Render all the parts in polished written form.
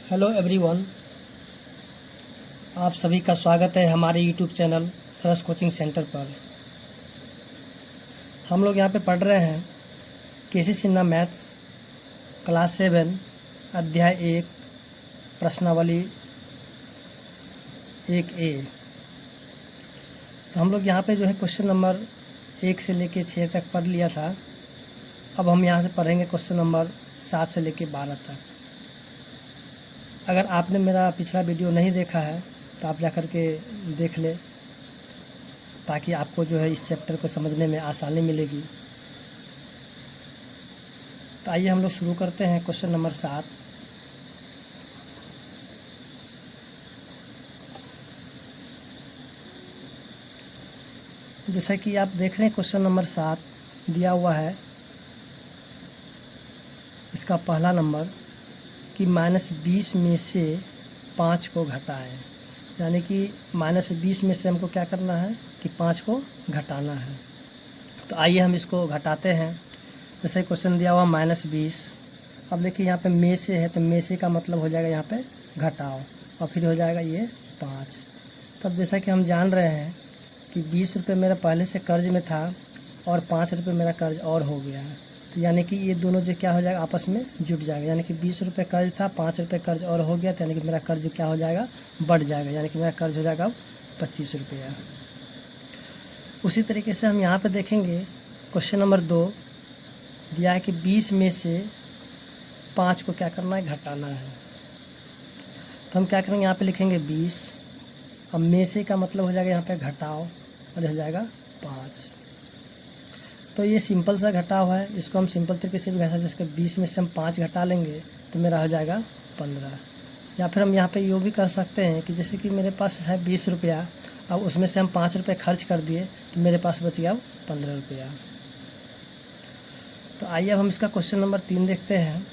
Hello everyone, आप सभी का स्वागत है हमारे यूट्यूब चैनल सरस कोचिंग सेंटर पर। हम लोग यहाँ पे पढ़ रहे हैं केसी सिन्हा मैथ्स क्लास 7 अध्याय 1 प्रश्नावली 1A। तो हम लोग यहाँ पे जो है क्वेश्चन नंबर 1 से लेके 6 तक पढ़ लिया था। अब हम यहाँ से पढ़ेंगे क्वेश्चन नंबर 7 से लेके 12 तक। अगर आपने मेरा पिछला वीडियो नहीं देखा है तो आप जाकर के देख ले, ताकि आपको जो है इस चैप्टर को समझने में आसानी मिलेगी। तो आइए हम लोग शुरू करते हैं क्वेश्चन नंबर 7। जैसा कि आप देख रहे हैं क्वेश्चन नंबर 7 दिया हुआ है। इसका पहला नंबर कि -20 में से 5 को घटाएं, यानी कि -20 में से हमको क्या करना है कि 5 को घटाना है। तो आइए हम इसको घटाते हैं। जैसे क्वेश्चन दिया हुआ -20। अब देखिए यहाँ पे में से है, तो में से का मतलब हो जाएगा यहाँ पे घटाओ, और फिर हो जाएगा ये 5। तब जैसा कि हम जान रहे हैं कि 20 रुपये मेरा पहले से कर्ज में था और 5 रुपये मेरा कर्ज और हो गया है, तो यानी कि ये दोनों जो क्या हो जाएगा आपस में जुट जाएगा। यानी कि 20 रुपये कर्ज था, 5 रुपये कर्ज और हो गया, तो यानी कि मेरा कर्ज क्या हो जाएगा, बढ़ जाएगा। यानी कि मेरा कर्ज हो जाएगा अब 25 रुपया। उसी तरीके से हम यहाँ पे देखेंगे क्वेश्चन नंबर 2 दिया है कि 20 में से 5 को क्या करना है, घटाना है। तो हम क्या करेंगे, यहाँ पे लिखेंगे 20। अब में से का मतलब हो जाएगा यहाँ पे घटाओ, और हो जाएगा 5। तो ये सिंपल सा घटाव है, इसको हम सिंपल तरीके से भी घटा सकते हैं। 20 में से हम 5 घटा लेंगे तो मेरा हो जाएगा 15। या फिर हम यहाँ पे ये भी कर सकते हैं कि जैसे कि मेरे पास है 20 रुपया, अब उसमें से हम 5 रुपये खर्च कर दिए तो मेरे पास बच गया अब 15 रुपया। तो आइए अब हम इसका क्वेश्चन नंबर 3 देखते हैं।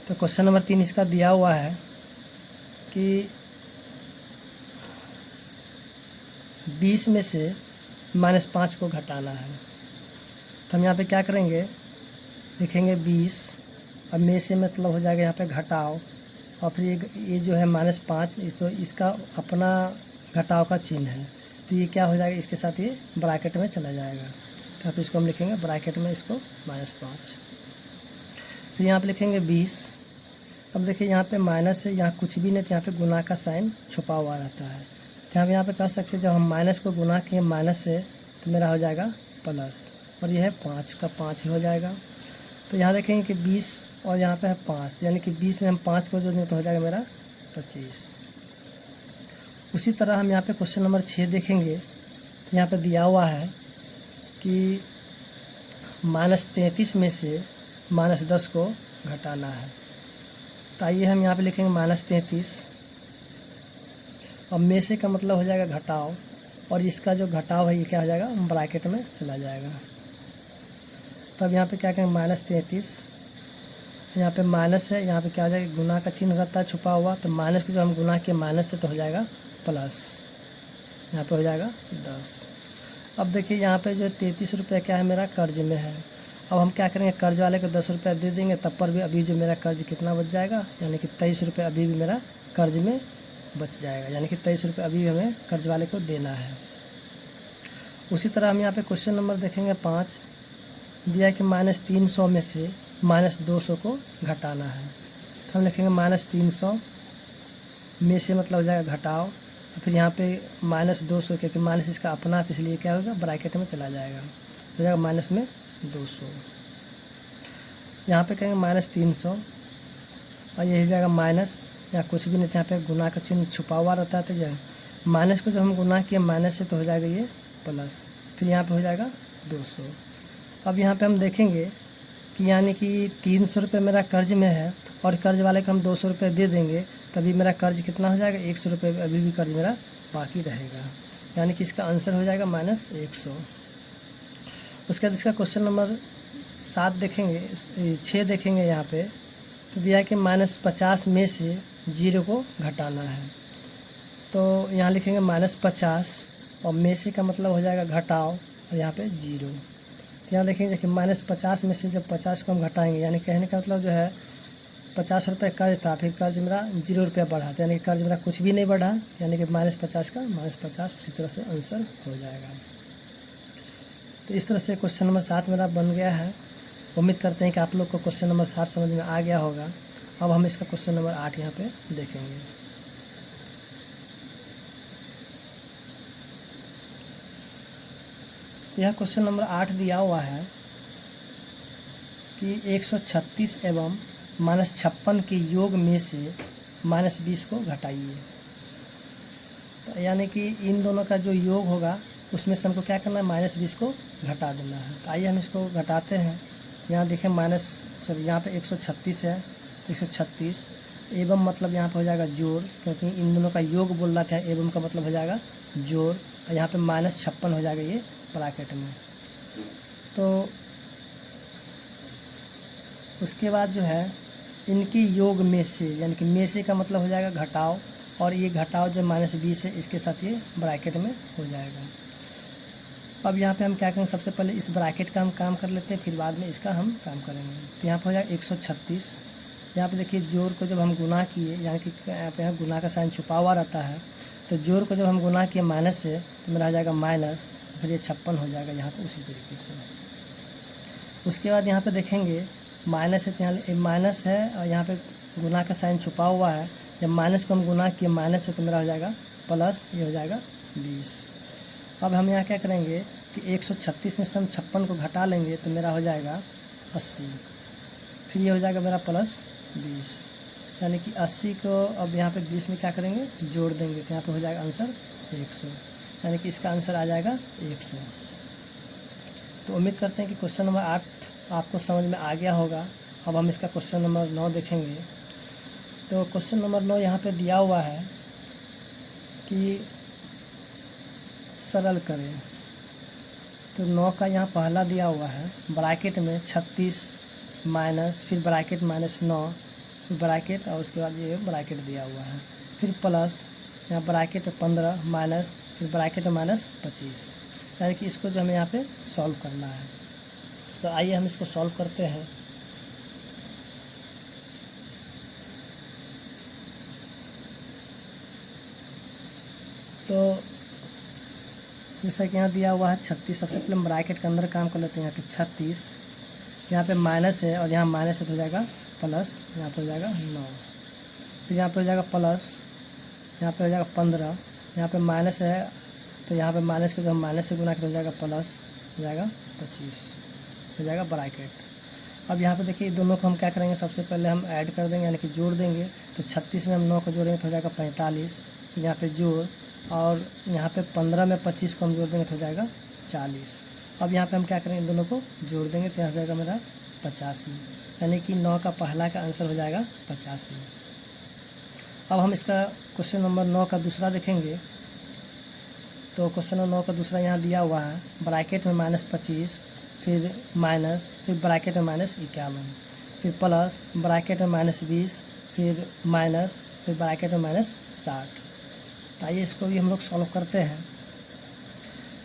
तो क्वेश्चन नंबर 3 इसका दिया हुआ है कि 20 में से -5 को घटाना है। तो हम यहाँ पे क्या करेंगे, लिखेंगे 20। अब में से मतलब हो जाएगा यहाँ पे घटाओ, और फिर ये जो है -5, तो इसका अपना घटाव का चिन्ह है, तो ये क्या हो जाएगा, इसके साथ ये ब्रैकेट में चला जाएगा। तो आप इसको हम लिखेंगे ब्रैकेट में इसको -5। फिर यहाँ पे लिखेंगे 20। अब देखिए यहाँ पे माइनस है, यहाँ कुछ भी नहीं, तो यहाँ पे गुना का साइन छुपा हुआ रहता है। तो हम यहाँ पे कर सकते हैं, जब हम माइनस को गुना किए माइनस से, तो मेरा हो जाएगा प्लस, और यह है 5 का 5 ही हो जाएगा। तो यहाँ देखेंगे कि 20 और यहाँ पे है 5, यानी कि 20 में हम 5 को जोड़ दें तो हो जाएगा मेरा 25। उसी तरह हम यहाँ पे क्वेश्चन नंबर 6 देखेंगे। तो यहाँ पे दिया हुआ है कि -33 में से -10 को घटाना है। तो आइए हम यहाँ पे लिखेंगे -33। अब में से का मतलब हो जाएगा घटाओ, और इसका जो घटाव है ये क्या हो जाएगा, ब्रैकेट में चला जाएगा। तब यहाँ पे क्या करेंगे, -33, यहाँ पे माइनस है, यहाँ पे क्या हो जाएगा, गुना का चिन्ह रहता है छुपा हुआ, तो माइनस को जो हम गुना किए माइनस से, तो हो जाएगा प्लस, यहाँ पे हो जाएगा 10। अब देखिए यहाँ पे जो 33 रुपये क्या है, मेरा कर्ज में है। अब हम क्या करेंगे, कर्ज वाले को 10 रुपया दे देंगे, तब पर भी अभी जो मेरा कर्ज कितना बच जाएगा, यानी कि 23 रुपये अभी भी मेरा कर्ज में बच जाएगा। यानी कि 23 रुपये अभी हमें कर्ज वाले को देना है। उसी तरह हम यहाँ पे क्वेश्चन नंबर देखेंगे 5 दिया है कि -300 में से -200 को घटाना है। तो हम लिखेंगे -300 में से मतलब हो जाएगा घटाओ, फिर यहाँ पे -200, क्योंकि माइनस इसका अपना, तो इसलिए क्या होगा, ब्रैकेट में चला जाएगा, हो जाएगा माइनस में 200। यहाँ पे कहेंगे -300, और ये हो जाएगा माइनस, या कुछ भी नहीं, यहाँ पे गुना का चिन्ह छुपा हुआ रहता है, तो यह माइनस को जब हम गुना किए माइनस से, तो हो जाएगा ये प्लस, फिर यहाँ पे हो जाएगा 200। अब यहाँ पे हम देखेंगे कि यानी कि 300 रुपये मेरा कर्ज में है, और कर्ज वाले को हम 200 रुपये दे देंगे, तभी मेरा कर्ज कितना हो जाएगा, 100 रुपये अभी भी कर्ज मेरा बाकी रहेगा। यानी कि इसका आंसर हो जाएगा -100। उसके बाद इसका क्वेश्चन नंबर 7 देखेंगे, 6 देखेंगे यहाँ पे। तो दिया है कि -50 में से 0 को घटाना है। तो यहाँ लिखेंगे -50, और में से का मतलब हो जाएगा घटाओ, और यहाँ पे 0। तो यहाँ देखेंगे कि -50 में से जब 50 को हम घटाएंगे, यानी कहने का मतलब जो है 50 रुपये कर्ज था, फिर कर्ज मेरा 0 रुपया बढ़ा, तो यानी कि कर्ज मेरा कुछ भी नहीं बढ़ा, यानी कि -50 का -50 उसी तरह से आंसर हो जाएगा। तो इस तरह से क्वेश्चन नंबर 7 मेरा बन गया है। उम्मीद करते हैं कि आप लोग को क्वेश्चन नंबर 7 समझ में आ गया होगा। अब हम इसका क्वेश्चन नंबर 8 यहाँ पे देखेंगे। तो यह क्वेश्चन नंबर 8 दिया हुआ है कि 136 एवं -56 के योग में से -20 को घटाइए। तो यानी कि इन दोनों का जो योग होगा उसमें से हमको क्या करना है, -20 को घटा देना है। तो आइए हम इसको घटाते हैं। यहाँ देखें यहाँ पे 136 है, तो 136 एवं मतलब यहाँ पे हो जाएगा जोड़, क्योंकि इन दोनों का योग बोल रहा था, एवं का मतलब हो जाएगा जोड़, और यहाँ पे -56 हो जाएगा ये ब्रैकेट में। तो उसके बाद जो है इनकी योग में से, यानी कि में से का मतलब हो जाएगा घटाव, और ये घटाव जो -20 है इसके साथ ये ब्रैकेट में हो जाएगा। अब यहाँ पे हम क्या करेंगे, सबसे पहले इस ब्रैकेट का हम काम कर लेते हैं, फिर बाद में इसका हम काम करेंगे। तो यहाँ पर हो जाएगा 136। यहाँ पे देखिए जोड़ को जब हम गुना किए, यानी कि यहाँ गुना का साइन छुपा हुआ रहता है, तो जोड़ को जब हम गुना किए माइनस से, तो मेरा आ जाएगा माइनस, फिर ये 56 हो जाएगा यहाँ पे उसी तरीके से। उसके बाद यहाँ पे देखेंगे माइनस है, तो यहाँ माइनस है और यहाँ पे गुना का साइन छुपा हुआ है। जब माइनस को हम गुना किए माइनस से, तो मेरा हो जाएगा प्लस, ये हो जाएगा 20। अब हम यहाँ क्या करेंगे कि 136 में से हम 56 को घटा लेंगे, तो मेरा हो जाएगा 80, फिर ये हो जाएगा मेरा प्लस 20, यानी कि 80 को अब यहाँ पे 20 में क्या करेंगे, जोड़ देंगे, तो यहाँ पे हो जाएगा आंसर 100, यानी कि इसका आंसर आ जाएगा 100। तो उम्मीद करते हैं कि क्वेश्चन नंबर 8 आपको समझ में आ गया होगा। अब हम इसका क्वेश्चन नंबर 9 देखेंगे। तो क्वेश्चन नंबर 9 यहाँ पे दिया हुआ है कि सरल करें। तो 9 का यहाँ पहला दिया हुआ है ब्रैकेट में 36 माइनस, फिर ब्रैकेट -9, फिर ब्रैकेट, और उसके बाद ये ब्रैकेट दिया हुआ है, फिर प्लस यहाँ ब्रैकेट 15 माइनस, फिर ब्रैकेट -25, यानी कि इसको जो हमें यहाँ पे सॉल्व करना है। तो आइए हम इसको सॉल्व करते हैं। तो जैसा कि यहाँ दिया हुआ है 36, सबसे पहले हम ब्रैकेट के अंदर काम कर लेते हैं। यहाँ पे 36, यहाँ पे माइनस है और यहाँ माइनस है, तो हो जाएगा प्लस, यहाँ पे हो जाएगा 9, फिर यहाँ पे हो जाएगा प्लस, यहाँ पे हो जाएगा 15, यहाँ पे माइनस है, तो यहाँ पे माइनस को जो हम माइनस से गुना करते हो जाएगा प्लस, हो जाएगा 25, हो जाएगा ब्रैकेट। अब यहाँ पे देखिए दोनों को हम क्या करेंगे, सबसे पहले हम ऐड कर देंगे, यानी कि जोड़ देंगे। तो 36 में हम 9 को जोड़ेंगे तो हो जाएगा 45, फिर यहाँ पे जोड़, और यहाँ पे 15 में 25 को हम जोड़ देंगे तो हो जाएगा 40। अब यहाँ पे हम क्या करेंगे, इन दोनों को जोड़ देंगे तो यहाँ हो जाएगा मेरा 85, यानी कि 9 का पहला का आंसर हो जाएगा 85। अब हम इसका क्वेश्चन नंबर 9 का दूसरा देखेंगे। तो क्वेश्चन नंबर 9 का दूसरा यहाँ दिया हुआ है ब्रैकेट में -25, फिर माइनस, फिर ब्रैकेट में -51, फिर प्लस, ब्रैकेट में -20, फिर माइनस, फिर ब्रैकेट में -60। तो आइए इसको भी हम लोग सॉल्व करते हैं।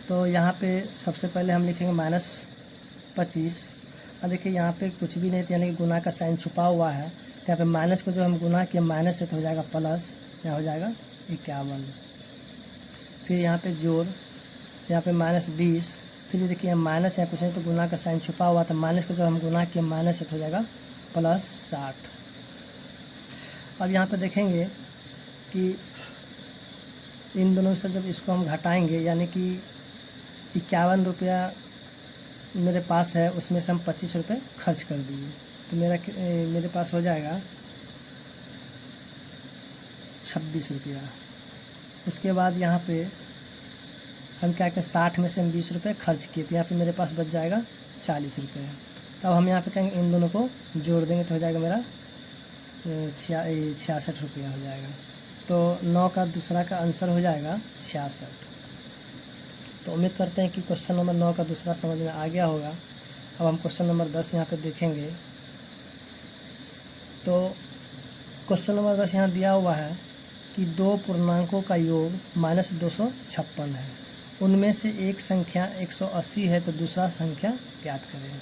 तो यहाँ पे सबसे पहले हम लिखेंगे -25, और देखिए यहाँ पे कुछ भी नहीं था, यानी कि गुना का साइन छुपा हुआ है। तो यहाँ पे माइनस को जो हम गुना किया माइनस से, तो हो जाएगा प्लस, यहाँ हो जाएगा 51, फिर यहाँ पे जोड़, यहाँ पे -20, फिर देखिए माइनस यहाँ कुछ नहीं, तो गुना का साइन छुपा हुआ था, माइनस को जब हम गुना किए माइनस से, तो हो जाएगा +60। अब यहाँ पे देखेंगे कि इन दोनों से जब इसको हम घटाएंगे, यानी कि 51 रुपया मेरे पास है, उसमें से हम 25 रुपये खर्च कर दिए, तो मेरे पास हो जाएगा 26 रुपया। उसके बाद यहाँ पे हम क्या करें, 60 में से हम 20 रुपये खर्च किए, तो यहाँ पे मेरे पास बच जाएगा 40 रुपये। तो अब हम यहाँ पे कहेंगे इन दोनों को जोड़ देंगे तो हो जाएगा मेरा 66 रुपया हो जाएगा। तो 9 का दूसरा का आंसर हो जाएगा 66। तो उम्मीद करते हैं कि क्वेश्चन नंबर 9 का दूसरा समझ में आ गया होगा। अब हम क्वेश्चन नंबर 10 यहाँ पे देखेंगे। तो क्वेश्चन नंबर 10 यहाँ दिया हुआ है कि दो पूर्णांकों का योग -256 है, उनमें से एक संख्या 180 है, तो दूसरा संख्या ज्ञात करें।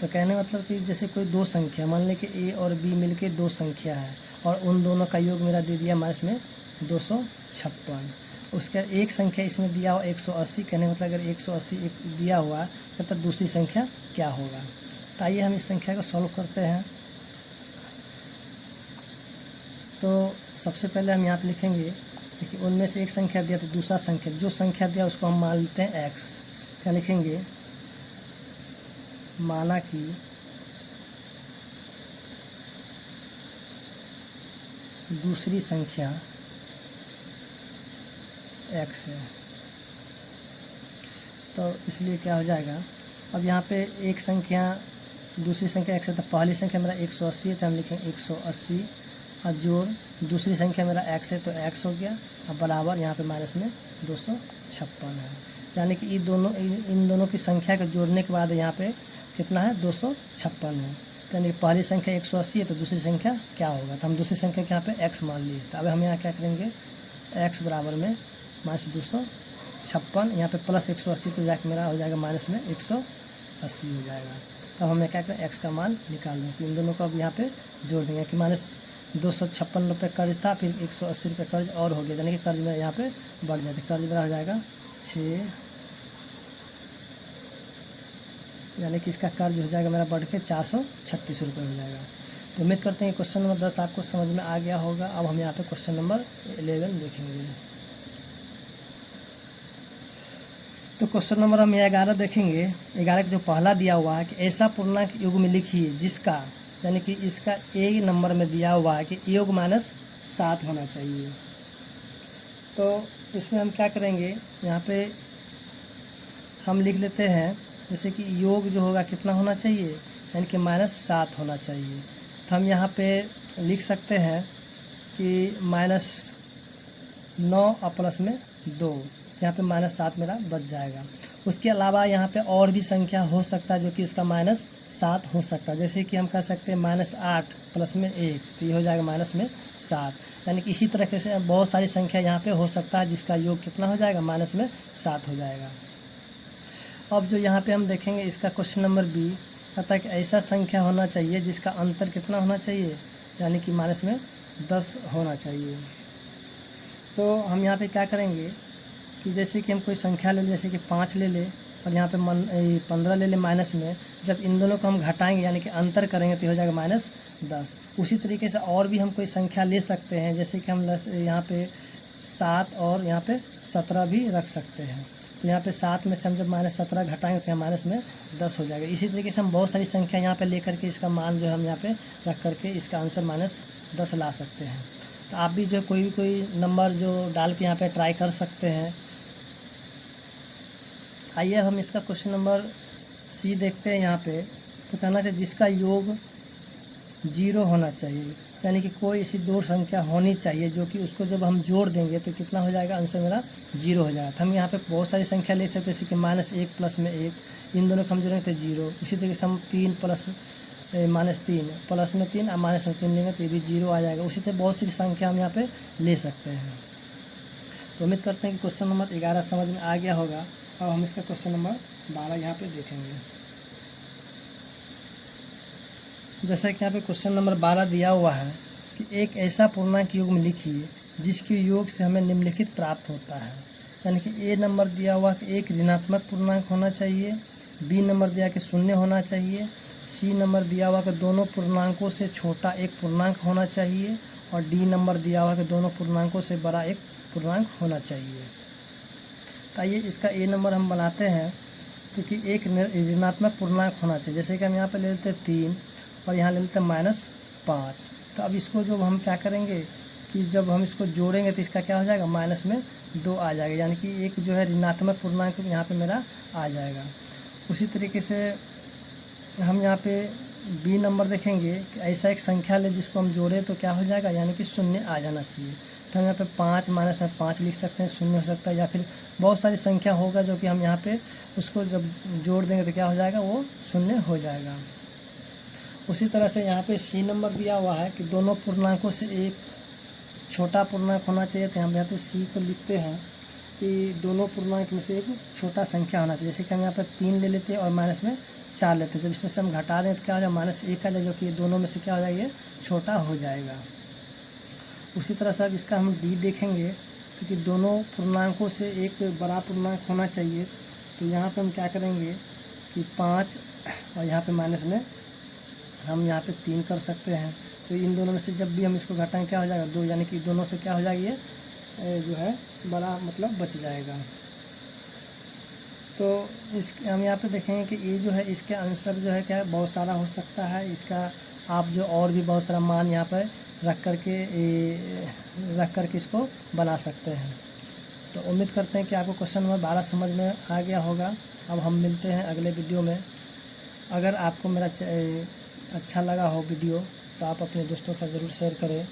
तो कहने मतलब कि जैसे कोई दो संख्या, मान लें कि ए और बी मिलके दो संख्या है और उन दोनों का योग मेरा दे दिया माइनस में 256। उसका एक संख्या इसमें दिया हुआ 180, कहने मतलब अगर 180 एक दिया हुआ है तो दूसरी संख्या क्या होगा। तो आइए हम इस संख्या को सॉल्व करते हैं। तो सबसे पहले हम यहाँ पे लिखेंगे, देखिए उनमें से एक संख्या दिया तो दूसरा संख्या, जो संख्या दिया उसको हम मान लेते हैं x। क्या लिखेंगे, माना कि दूसरी संख्या x है, तो इसलिए क्या हो जाएगा, अब यहाँ पे एक संख्या दूसरी संख्या x है तो पहली संख्या मेरा 180 है तो हम लिखेंगे 180 और जोड़ दूसरी संख्या मेरा x है तो x हो गया, अब बराबर यहाँ पे माइनस में 256 है। यानी कि इन दोनों की संख्या को जोड़ने के बाद यहाँ पे कितना है, 256 है। तो यानी पहली संख्या 180 है तो दूसरी संख्या क्या होगा, तो हम दूसरी संख्या के यहाँ पे x मान लिए। तो अब हम यहाँ क्या करेंगे, x बराबर में माइनस 256, यहाँ पे प्लस 180 तो जाके मेरा हो जाएगा माइनस में 180 हो जाएगा। तब हमें क्या करें, x का मान निकाल दें। तो इन दोनों को अब यहाँ पे जोड़ देंगे कि माइनस 256 रुपये कर्ज था, फिर 180 रुपये कर्ज और हो गया, यानी कि कर्ज मेरा यहाँ पे बढ़ जाता है। कर्ज मेरा हो जाएगा 6, यानी कि इसका कर्ज हो जाएगा मेरा बढ़ के 436 रुपये हो जाएगा। तो उम्मीद करते हैं क्वेश्चन नंबर 10 आपको समझ में आ गया होगा। अब हम यहाँ पे क्वेश्चन नंबर 11 देखेंगे। तो क्वेश्चन नंबर हम 11 देखेंगे। 11 का जो पहला दिया हुआ है कि ऐसा पूर्णांक योग में लिखिए जिसका, यानी कि इसका ए नंबर में दिया हुआ है कि योग माइनस 7 होना चाहिए। तो इसमें हम क्या करेंगे, यहाँ पे हम लिख लेते हैं जैसे कि योग जो होगा कितना होना चाहिए, यानी कि माइनस 7 होना चाहिए। तो हम यहाँ पे लिख सकते हैं कि माइनस 9 और प्लस में 2, यहाँ पे माइनस 7 मेरा बच जाएगा। उसके अलावा यहाँ पे और भी संख्या हो सकता है जो कि उसका माइनस 7 हो सकता है, जैसे कि हम कह सकते हैं माइनस 8 प्लस में 1, तो ये हो जाएगा माइनस में 7। यानी कि इसी तरह से बहुत सारी संख्या यहाँ पे हो सकता है जिसका योग कितना हो जाएगा, माइनस में 7 हो जाएगा। अब जो यहाँ पे हम देखेंगे इसका क्वेश्चन नंबर बी कहता है कि ऐसा संख्या होना चाहिए जिसका अंतर कितना होना चाहिए, यानी कि माइनस में 10 होना चाहिए। तो हम यहाँ पे क्या करेंगे कि जैसे कि हम कोई संख्या ले लें, जैसे कि 5 ले लें और यहाँ पे 15 ले लें माइनस में, जब इन दोनों को हम घटाएंगे यानी कि अंतर करेंगे तो हो जाएगा माइनस 10। उसी तरीके से और भी हम कोई संख्या ले सकते हैं, जैसे कि हम यहाँ पे 7 और यहाँ पे 17 भी रख सकते हैं। तो यहाँ पे 7 में से हम जब माइनस 17 घटाएंगे तो यहाँ माइनस में 10 हो जाएगा। इसी तरीके से हम बहुत सारी संख्या यहाँ पे लेकर के इसका मान जो है हम यहाँ पे रख करके इसका आंसर माइनस 10 ला सकते हैं। तो आप भी जो कोई नंबर जो डाल के यहाँ पे ट्राई कर सकते हैं। आइए हम इसका क्वेश्चन नंबर सी देखते हैं। यहाँ पे तो कहना चाहिए जिसका योग 0 होना चाहिए, यानी कि कोई ऐसी दो संख्या होनी चाहिए जो कि उसको जब हम जोड़ देंगे तो कितना हो जाएगा, आंसर मेरा 0 हो जाएगा। तो हम यहाँ पे बहुत सारी संख्या ले सकते हैं, जैसे कि -1 प्लस में 1, इन दोनों को हम जोड़ेंगे तो 0। उसी तरीके से हम 3 प्लस -3 प्लस में 3 और माइनस में 3 लेंगे तो ये भी 0 आ जाएगा। उसी तरह बहुत सी संख्या हम यहाँ पे ले सकते हैं। तो उम्मीद करते हैं कि क्वेश्चन नंबर 11 समझ में आ गया होगा। अब हम इसका क्वेश्चन नंबर 12 यहाँ पे देखेंगे। जैसा कि यहाँ पे क्वेश्चन नंबर 12 दिया हुआ है कि एक ऐसा पूर्णांक योग में लिखिए जिसके योग से हमें निम्नलिखित प्राप्त होता है। यानी कि ए नंबर दिया हुआ कि एक ऋणात्मक पूर्णांक होना चाहिए, बी नंबर दिया कि 0 होना चाहिए, सी नंबर दिया हुआ कि दोनों पूर्णांकों से छोटा एक पूर्णांक होना चाहिए, और डी नंबर दिया हुआ कि दोनों पूर्णांकों से बड़ा एक पूर्णांक होना चाहिए। तो आइए इसका ए नंबर हम बनाते हैं। तो कि एक ऋणात्मक पूर्णांक होना चाहिए, जैसे कि हम यहाँ पे ले लेते हैं 3 और यहाँ ले लेते हैं -5। तो अब इसको जो हम क्या करेंगे कि जब हम इसको जोड़ेंगे तो इसका क्या हो जाएगा, माइनस में 2 आ जाएगा, यानी कि एक जो है ऋणात्मक पूर्णांक यहाँ पे मेरा आ जाएगा। उसी तरीके से हम यहाँ पे बी नंबर देखेंगे कि ऐसा एक संख्या ले जिसको हम जोड़े तो क्या हो जाएगा, यानी कि 0 आ जाना चाहिए। तो हम यहाँ पे 5 माइनस 5 लिख सकते हैं, 0 हो सकता है, या फिर बहुत सारी संख्या होगा जो कि हम यहाँ पे उसको जब जोड़ देंगे तो क्या हो जाएगा, वो 0 हो जाएगा। उसी तरह से यहाँ पे सी नंबर दिया हुआ है कि दोनों पूर्णांकों से एक छोटा पूर्णांक होना चाहिए। तो हम यहाँ पे सी को लिखते हैं कि दोनों पूर्णांक में से एक छोटा संख्या होना चाहिए, जैसे कि हम यहाँ पे 3 ले लेते हैं और माइनस में 4 लेते हैं। जब इसमें से हम घटा दें तो क्या हो जाएगा, -1 आ जाएगा, जो कि ये दोनों में से क्या हो जाएगा, ये छोटा हो जाएगा। उसी तरह से अब इसका हम d देखेंगे तो कि दोनों पूर्णांकों से एक बड़ा पूर्णांक होना चाहिए। तो यहाँ पे हम क्या करेंगे कि 5 और यहाँ पे माइनस में हम यहाँ पे 3 कर सकते हैं। तो इन दोनों में से जब भी हम इसको घटाएं क्या हो जाएगा, 2, यानी कि दोनों से क्या हो जाएगी, ये जो है बड़ा मतलब बच जाएगा। तो इस हम यहाँ पे देखेंगे कि ये जो है इसके आंसर जो है क्या है, बहुत सारा हो सकता है। इसका आप जो और भी बहुत सारा मान यहाँ पर रख करके इसको बना सकते हैं। तो उम्मीद करते हैं कि आपको क्वेश्चन नंबर 12 समझ में आ गया होगा। अब हम मिलते हैं अगले वीडियो में। अगर आपको मेरा अच्छा लगा हो वीडियो तो आप अपने दोस्तों के साथ ज़रूर शेयर करें।